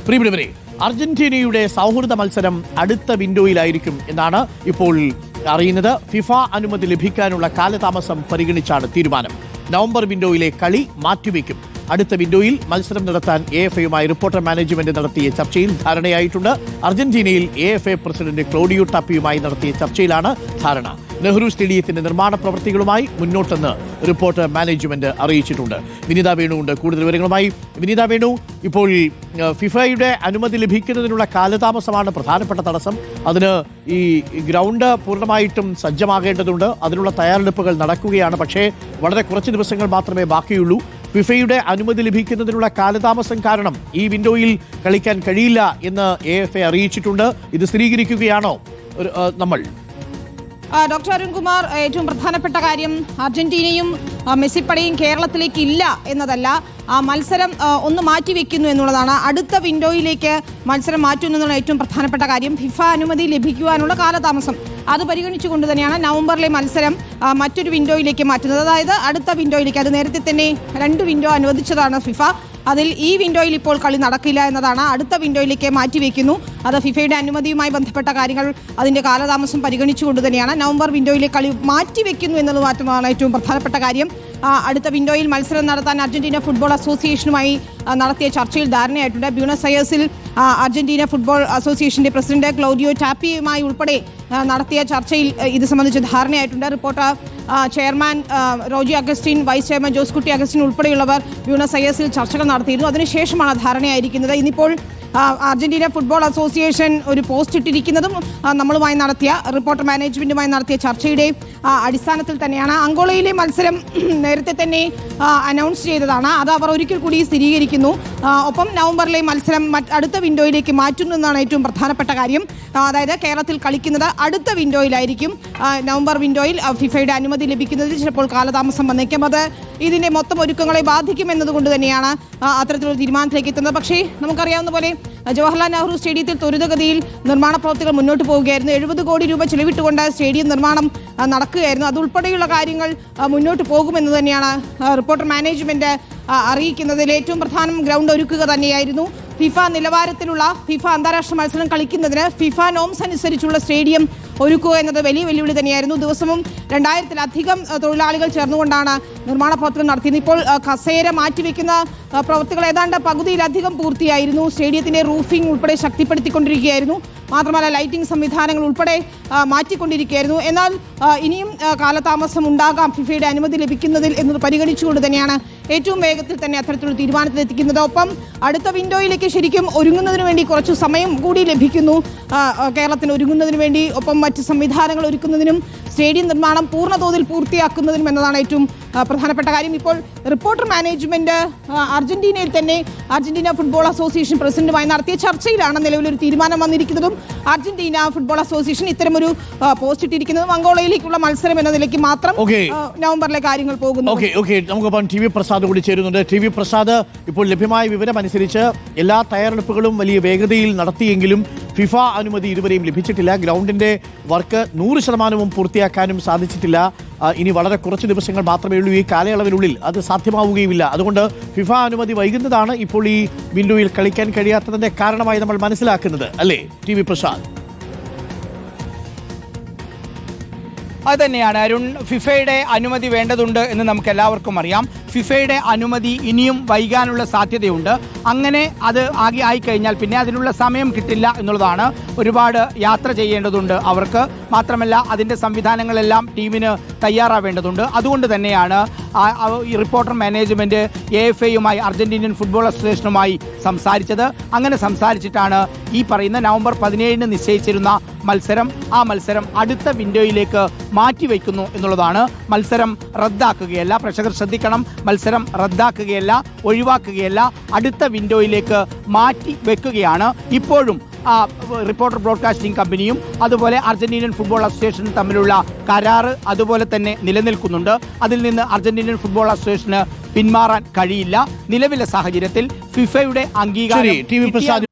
പ്രിയപ്പെട്ടവരെ, അർജന്റീനയുടെ സൗഹൃദ മത്സരം അടുത്ത വിൻഡോയിലായിരിക്കും എന്നാണ് ഇപ്പോൾ അറിയുന്നത്. ഫിഫ അനുമതി ലഭിക്കാനുള്ള കാലതാമസം പരിഗണിച്ചാണ് തീരുമാനം. നവംബർ വിൻഡോയിലെ കളി മാറ്റിവെക്കും. അടുത്ത വിൻഡോയിൽ മത്സരം നടത്താൻ AFAയുമായി റിപ്പോർട്ടർ മാനേജ്മെന്റ് നടത്തിയ ചർച്ചയിൽ ധാരണയായിട്ടുണ്ട്. അർജന്റീനയിൽ AFA പ്രസിഡന്റ് ക്ലോഡിയോ ടാപ്പിയുമായി നടത്തിയ ചർച്ചയിലാണ് ധാരണ. നെഹ്റു സ്റ്റേഡിയത്തിന്റെ നിർമ്മാണ പ്രവൃത്തികളുമായി മുന്നോട്ടെന്ന് റിപ്പോർട്ടർ മാനേജ്മെന്റ് അറിയിച്ചിട്ടുണ്ട്. വിനീത വേണുണ്ട് കൂടുതൽ വിവരങ്ങളുമായി. വിനീത വേണു, ഇപ്പോൾ ഫിഫയുടെ അനുമതി ലഭിക്കുന്നതിനുള്ള കാലതാമസമാണ് പ്രധാനപ്പെട്ട തടസ്സം. അതിന് ഈ ഗ്രൗണ്ട് പൂർണ്ണമായിട്ടും സജ്ജമാകേണ്ടതുണ്ട്. അതിനുള്ള തയ്യാറെടുപ്പുകൾ നടക്കുകയാണ്. പക്ഷേ വളരെ കുറച്ച് ദിവസങ്ങൾ മാത്രമേ ബാക്കിയുള്ളൂ. ഫിഫയുടെ അനുമതി ലഭിക്കുന്നതിനുള്ള കാലതാമസം കാരണം ഈ വിൻഡോയിൽ കളിക്കാൻ കഴിയില്ല എന്ന് AFA അറിയിച്ചിട്ടുണ്ട്. ഇത് സ്ഥിരീകരിക്കുകയാണോ നമ്മൾ? ഡോക്ടർ അരുൺകുമാർ, ഏറ്റവും പ്രധാനപ്പെട്ട കാര്യം അർജന്റീനയും മെസ്സിപ്പടയും കേരളത്തിലേക്ക് ഇല്ല എന്നതല്ല, ആ മത്സരം ഒന്ന് മാറ്റിവെക്കുന്നു എന്നുള്ളതാണ്. അടുത്ത വിൻഡോയിലേക്ക് മത്സരം മാറ്റുന്നു എന്നുള്ള ഏറ്റവും പ്രധാനപ്പെട്ട കാര്യം. ഫിഫ അനുമതി ലഭിക്കുവാനുള്ള കാലതാമസം അത് പരിഗണിച്ചുകൊണ്ട് തന്നെയാണ് നവംബറിലെ മത്സരം മറ്റൊരു വിൻഡോയിലേക്ക് മാറ്റുന്നത്. അതായത് അടുത്ത വിൻഡോയിലേക്ക്. അത് നേരത്തെ തന്നെ 2 വിൻഡോ അനുവദിച്ചതാണ് ഫിഫ. അതിൽ ഈ വിൻഡോയിൽ ഇപ്പോൾ കളി നടക്കില്ല എന്നതാണ്. അടുത്ത വിൻഡോയിലേക്ക് മാറ്റിവെക്കുന്നു. അത് ഫിഫയുടെ അനുമതിയുമായി ബന്ധപ്പെട്ട കാര്യങ്ങൾ, അതിൻ്റെ കാലതാമസം പരിഗണിച്ചുകൊണ്ട് തന്നെയാണ് നവംബർ വിൻഡോയിലെ കളി മാറ്റിവെക്കുന്നു എന്നത് മാത്രമാണ് ഏറ്റവും പ്രധാനപ്പെട്ട കാര്യം. അടുത്ത വിൻഡോയിൽ മത്സരം നടത്താൻ അർജന്റീന ഫുട്ബോൾ അസോസിയേഷനുമായി നടത്തിയ ചർച്ചയിൽ ധാരണയായിട്ടുണ്ട്. ബ്യൂണസ് അയേഴ്സിൽ അർജന്റീന ഫുട്ബോൾ അസോസിയേഷന്റെ പ്രസിഡന്റ് ക്ലോഡിയോ ടാപ്പിയുമായി ഉൾപ്പെടെ നടത്തിയ ചർച്ചയിൽ ഇത് സംബന്ധിച്ച് ധാരണയായിട്ടുണ്ട്. Reporter chairman Roji Augustine, vice chairman Joskutty Augustine ഉൾപ്പെടെയുള്ളവർ ബ്യൂണസ് അയേഴ്സിൽ ചർച്ചകൾ നടത്തിയിരുന്നു. അതിനുശേഷമാണ് ധാരണയായിരിക്കുന്നത്. ഇന്നിപ്പോൾ അർജന്റീന ഫുട്ബോൾ അസോസിയേഷൻ ഒരു പോസ്റ്റ് ഇട്ടിരിക്കുന്നതും നമ്മളുമായി നടത്തിയ റിപ്പോർട്ടർ മാനേജ്മെന്റുമായി നടത്തിയ ചർച്ചയുടെ അടിസ്ഥാനത്തിൽ തന്നെയാണ്. അങ്കോളയിലെ മത്സരം നേരത്തെ തന്നെ അനൗൺസ് ചെയ്തതാണ്. അത് അവർ ഒരിക്കൽ കൂടി സ്ഥിരീകരിക്കുന്നു. ഒപ്പം നവംബറിലെ മത്സരം അടുത്ത വിൻഡോയിലേക്ക് മാറ്റുന്നു എന്നാണ് ഏറ്റവും പ്രധാനപ്പെട്ട കാര്യം. അതായത് കേരളത്തിൽ കളിക്കുന്നത് അടുത്ത വിൻഡോയിലായിരിക്കും. നവംബർ വിൻഡോയിൽ ഫിഫയുടെ അനുമതി ലഭിക്കുന്നതിൽ ചിലപ്പോൾ കാലതാമസം വന്നേക്കാം. അത് ഇതിന്റെ മൊത്തം ഒരുക്കങ്ങളെ ബാധിക്കുമെന്നതുകൊണ്ട് തന്നെയാണ് അത്തരത്തിലൊരു തീരുമാനത്തിലേക്ക് എത്തുന്നത്. പക്ഷേ നമുക്കറിയാവുന്ന പോലെ ജവഹർലാൽ നെഹ്റു സ്റ്റേഡിയത്തിൽ ത്വരിതഗതിയിൽ നിർമ്മാണ പ്രവൃത്തികൾ മുന്നോട്ട് പോവുകയായിരുന്നു. 70 കോടി രൂപ ചെലവിട്ടുകൊണ്ട് സ്റ്റേഡിയം നിർമ്മാണം നടക്കുകയായിരുന്നു. അതുൾപ്പെടെയുള്ള കാര്യങ്ങൾ മുന്നോട്ട് പോകുമെന്ന് തന്നെയാണ് റിപ്പോർട്ടർ മാനേജ്മെന്റ് അറിയിക്കുന്നതിൽ ഏറ്റവും പ്രധാനം ഗ്രൗണ്ട് ഒരുക്കുക തന്നെയായിരുന്നു. ഫിഫ നിലവാരത്തിലുള്ള ഫിഫ അന്താരാഷ്ട്ര മത്സരം കളിക്കുന്നതിന് ഫിഫ നോംസ് അനുസരിച്ചുള്ള സ്റ്റേഡിയം ഒരുക്കുക എന്നത് വലിയ വെല്ലുവിളി തന്നെയായിരുന്നു. ദിവസവും 2000-ലധികം തൊഴിലാളികൾ ചേർന്നുകൊണ്ടാണ് നിർമ്മാണ പ്രവർത്തനം നടത്തിയത്. ഇപ്പോൾ കസേര മാറ്റിവെക്കുന്ന പ്രവൃത്തികൾ ഏതാണ്ട് പകുതിയിലധികം പൂർത്തിയായിരുന്നു. സ്റ്റേഡിയത്തിന്റെ റൂഫിംഗ് ഉൾപ്പെടെ ശക്തിപ്പെടുത്തിക്കൊണ്ടിരിക്കുകയായിരുന്നു. മാത്രമല്ല ലൈറ്റിംഗ് സംവിധാനങ്ങൾ ഉൾപ്പെടെ മാറ്റിക്കൊണ്ടിരിക്കുകയായിരുന്നു. എന്നാൽ ഇനിയും കാലതാമസം ഉണ്ടാകാം ഫിഫയുടെ അനുമതി ലഭിക്കുന്നതിൽ എന്നത് പരിഗണിച്ചുകൊണ്ട് തന്നെയാണ് ഏറ്റവും വേഗത്തിൽ തന്നെ അത്തരത്തിലുള്ള തീരുമാനത്തിലെത്തിക്കുന്നത്. ഒപ്പം അടുത്ത വിൻഡോയിലേക്ക് ശരിക്കും ഒരുങ്ങുന്നതിന് വേണ്ടി കുറച്ചു സമയം കൂടി ലഭിക്കുന്നു കേരളത്തിന് ഒരുങ്ങുന്നതിന് വേണ്ടി. ഒപ്പം മറ്റ് സംവിധാനങ്ങൾ ഒരുക്കുന്നതിനും സ്റ്റേഡിയം നിർമ്മാണം പൂർണ്ണതോതിൽ പൂർത്തിയാക്കുന്നതിനും എന്നതാണ് ഏറ്റവും പ്രധാനപ്പെട്ട കാര്യം. ഇപ്പോൾ റിപ്പോർട്ടർ മാനേജ്മെന്റ് അർജന്റീനയിൽ തന്നെ അർജന്റീന ഫുട്ബോൾ അസോസിയേഷൻ പ്രസിഡന്റുമായി നടത്തിയ ചർച്ചയിലാണ് നിലവിലൊരു തീരുമാനം വന്നിരിക്കുന്നതും അർജന്റീന ഫുട്ബോൾ അസോസിയേഷൻ ഇത്തരമൊരു പോസ്റ്റ് ഇട്ടിരിക്കുന്നതും അങ്കോളയിലേക്കുള്ള മത്സരം എന്ന നിലയ്ക്ക് മാത്രം നവംബറിലെ കാര്യങ്ങൾ പോകുന്നു. നമുക്കിപ്പം TV പ്രസാദ് കൂടി ചേരുന്നുണ്ട്. TV പ്രസാദ്, ഇപ്പോൾ ലഭ്യമായ വിവരം അനുസരിച്ച് എല്ലാ തയ്യാറെടുപ്പുകളും വലിയ വേഗതയിൽ നടത്തിയെങ്കിലും ഫിഫ അനുമതി ഇതുവരെയും ലഭിച്ചിട്ടില്ല. ഗ്രൗണ്ടിന്റെ വർക്ക് 100% പൂർത്തിയാക്കാനും സാധിച്ചിട്ടില്ല. ഇനി വളരെ കുറച്ച് ദിവസങ്ങൾ മാത്രമേ ഉള്ളൂ. ഈ കാലയളവിനുള്ളിൽ അത് സാധ്യമാവുകയുമില്ല. അതുകൊണ്ട് ഫിഫ അനുമതി വൈകുന്നതാണ് ഇപ്പോൾ ഈ വിൻഡോയിൽ കളിക്കാൻ കഴിയാത്തതിന്റെ കാരണമായി നമ്മൾ മനസ്സിലാക്കുന്നത്, അല്ലേ TV പ്രസാദ്? അത് തന്നെയാണ് അരുൺ. ഫിഫയുടെ അനുമതി വേണ്ടതുണ്ട് എന്ന് നമുക്ക് എല്ലാവർക്കും അറിയാം. ഫിഫയുടെ അനുമതി ഇനിയും വൈകാനുള്ള സാധ്യതയുണ്ട്. അങ്ങനെ അത് ആയിക്കഴിഞ്ഞാൽ പിന്നെ അതിനുള്ള സമയം കിട്ടില്ല എന്നുള്ളതാണ്. ഒരുപാട് യാത്ര ചെയ്യേണ്ടതുണ്ട് അവർക്ക്. മാത്രമല്ല അതിൻ്റെ സംവിധാനങ്ങളെല്ലാം ടീമിന് തയ്യാറാവേണ്ടതുണ്ട്. അതുകൊണ്ട് തന്നെയാണ് ഈ റിപ്പോർട്ടർ മാനേജ്മെൻറ്റ് AFAയുമായി അർജന്റീനിയൻ ഫുട്ബോൾ അസോസിയേഷനുമായി സംസാരിച്ചത്. അങ്ങനെ സംസാരിച്ചിട്ടാണ് ഈ പറയുന്ന നവംബർ 17-ന് നിശ്ചയിച്ചിരുന്ന മത്സരം, ആ മത്സരം അടുത്ത വിൻഡോയിലേക്ക് മാറ്റിവെക്കുന്നു എന്നുള്ളതാണ്. മത്സരം റദ്ദാക്കുകയല്ല, പ്രേക്ഷകർ ശ്രദ്ധിക്കണം, മത്സരം റദ്ദാക്കുകയല്ല, ഒഴിവാക്കുകയല്ല, അടുത്ത വിൻഡോയിലേക്ക് മാറ്റി വെക്കുകയാണ്. ഇപ്പോഴും റിപ്പോർട്ടർ ബ്രോഡ്കാസ്റ്റിംഗ് കമ്പനിയും അതുപോലെ അർജന്റീനിയൻ ഫുട്ബോൾ അസോസിയേഷനും തമ്മിലുള്ള കരാറ് അതുപോലെ തന്നെ നിലനിൽക്കുന്നുണ്ട്. അതിൽ നിന്ന് അർജന്റീനിയൻ ഫുട്ബോൾ അസോസിയേഷന് പിന്മാറാൻ കഴിയില്ല. നിലവിലെ സാഹചര്യത്തിൽ ഫിഫയുടെ അംഗീകാരം